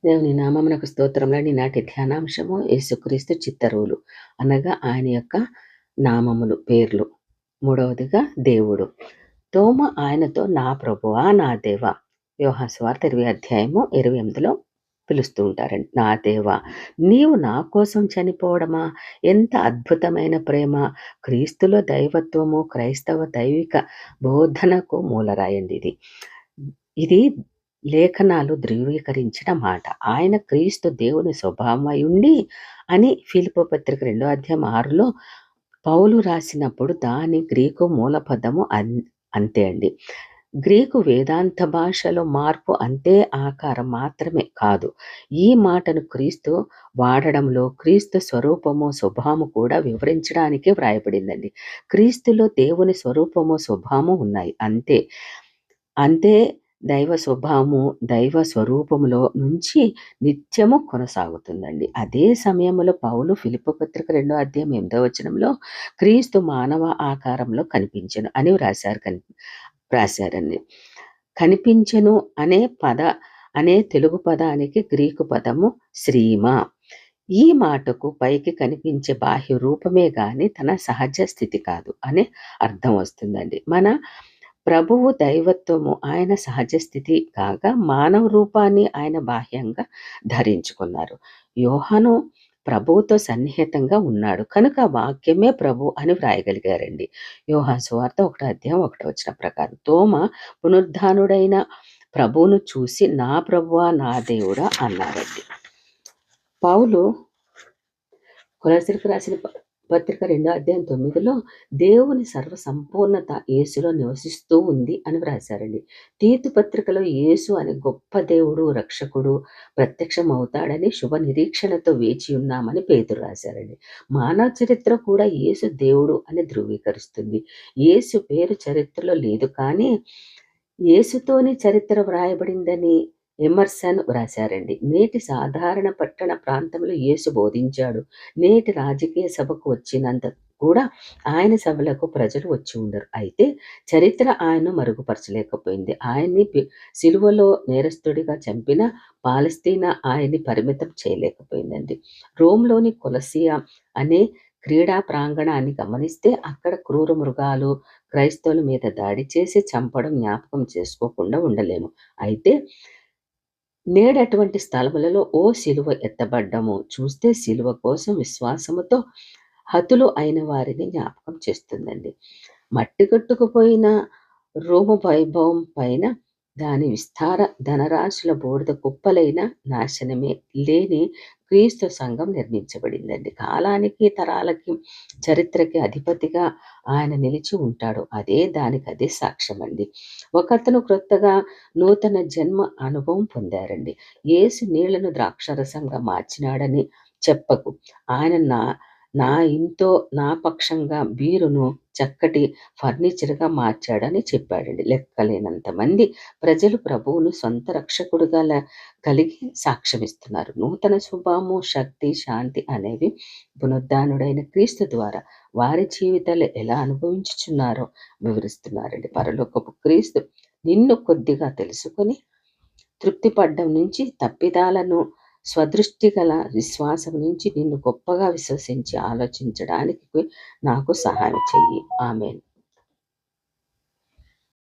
దేవుని నామమునకు స్తోత్రములని నాటి ధ్యానాంశము యేసుక్రీస్తు చిత్తరువులు అనగా ఆయన యొక్క నామములు పేర్లు. మూడవదిగా దేవుడు. తోమ ఆయనతో నా ప్రభువా నా దేవా, యోహాను సువార్త 20:28 పిలుస్తూ ఉంటారండి. నా దేవా, నీవు నా కోసం చనిపోవడమా, ఎంత అద్భుతమైన ప్రేమ! క్రీస్తులో దైవత్వము క్రైస్తవ దైవిక బోధనకు మూలరాయండి ఇది. ఇది లేఖనాలు ధృవీకరించిన మాట. ఆయన క్రీస్తు దేవుని స్వభావమయుండి అని ఫిలిప్పీ పత్రిక 2:6 పౌలు రాసినప్పుడు దాని గ్రీకు మూలపదము అంతే అండి. గ్రీకు వేదాంత భాషలో మార్పు అంతే ఆకారం మాత్రమే కాదు. ఈ మాటను క్రీస్తు వాడడంలో క్రీస్తు స్వరూపము స్వభావము కూడా వివరించడానికి వ్రాయబడిందండి. క్రీస్తులో దేవుని స్వరూపము స్వభావము ఉన్నాయి అంతే. అంతే దైవ స్వభావము దైవ స్వరూపములో నుంచి నిత్యము కొనసాగుతుందండి. అదే సమయంలో పౌలు ఫిలిప్పీ పత్రిక 2:8 క్రీస్తు మానవ ఆకారంలో కనిపించెను అని రాశారండి. కనిపించెను అనే తెలుగు పదానికి గ్రీకు పదము శ్రీమ. ఈ మాటకు పైకి కనిపించే బాహ్య రూపమే గాని తన సహజ స్థితి కాదు అనే అర్థం వస్తుందండి. మన ప్రభువు దైవత్వము ఆయన సహజ స్థితి కాగా మానవ రూపాన్ని ఆయన బాహ్యంగా ధరించుకున్నారు. యోహాను ప్రభువుతో సన్నిహితంగా ఉన్నాడు కనుక వాక్యమే ప్రభు అని వ్రాయగలిగారండి. యోహాను సువార్త 1:1 ప్రకారం తోమ పునరుద్ధానుడైన ప్రభువును చూసి నా ప్రభువా నా దేవుడా అన్నారండి. పౌలు కొలస్సీలకు రాసిన పత్రిక 2:9 దేవుని సర్వ సంపూర్ణత యేసులో నివసిస్తూ ఉంది అని వ్రాశారండి. తీతు పత్రికలో యేసు అనే గొప్ప దేవుడు రక్షకుడు ప్రత్యక్షం అవుతాడని శుభ నిరీక్షణతో వేచి ఉన్నామని పేతురు రాశారండి. మానవ చరిత్ర కూడా యేసు దేవుడు అని ధృవీకరిస్తుంది. యేసు పేరు చరిత్రలో లేదు కానీ యేసుతోని చరిత్ర వ్రాయబడిందని ఎమర్సన్ వ్రాశారండి. నేటి సాధారణ పట్టణ ప్రాంతంలో యేసు బోధించాడు. నేటి రాజకీయ సభకు వచ్చినంత కూడా ఆయన సభలకు ప్రజలు వచ్చి ఉండరు. అయితే చరిత్ర ఆయన్ను మరుగుపరచలేకపోయింది. ఆయన్ని సిలువలో నేరస్తుడిగా చంపిన పాలస్తీనా ఆయన్ని పరిమితం చేయలేకపోయిందండి. రోమ్లోని కొలసియా అనే క్రీడా ప్రాంగణాన్ని గమనిస్తే అక్కడ క్రూర మృగాలు క్రైస్తవుల మీద దాడి చేసి చంపడం జ్ఞాపకం చేసుకోకుండా ఉండలేము. అయితే నేడటువంటి స్థలములలో సిలువ ఎత్తబడ్డము చూస్తే సిలువ కోసం విశ్వాసముతో హతులు అయిన వారిని జ్ఞాపకం చేస్తుందండి. మట్టి కట్టుకుపోయిన రోము వైభవం పైన దాని విస్తార ధనరాశుల బూడిద కుప్పలైన నాశనమే లేని క్రీస్తు సంఘం నిర్మించబడిందండి. కాలానికి తరాలకి చరిత్రకి అధిపతిగా ఆయన నిలిచి ఉంటాడు. దానికి అదే సాక్ష్యం అండి. ఒకతను క్రొత్తగా నూతన జన్మ అనుభవం పొందారండి. యేసు నీళ్లను ద్రాక్షరసంగా మార్చినాడని చెప్పకు. ఆయన నా ఇంతో నా పక్షంగా బీరును చక్కటి ఫర్నిచర్గా మార్చాడని చెప్పాడండి. లెక్కలేనంత మంది ప్రజలు ప్రభువును సొంత రక్షకుడుగా కలిగి సాక్ష్యమిస్తున్నారు. నూతన స్వభావము శక్తి శాంతి అనేవి పునరుద్ధానుడైన క్రీస్తు ద్వారా వారి జీవితాలు ఎలా అనుభవించుచున్నారో వివరిస్తున్నారండి. పరలోకపు క్రీస్తు నిన్ను కొద్దిగా తెలుసుకొని తృప్తిపడ్డం నుంచి తప్పిదాలను స్వదృష్టి గల విశ్వాసం నుంచి నిన్ను గొప్పగా విశ్వసించి ఆలోచించడానికి నాకు సహాయం చెయ్యి. ఆమేన్.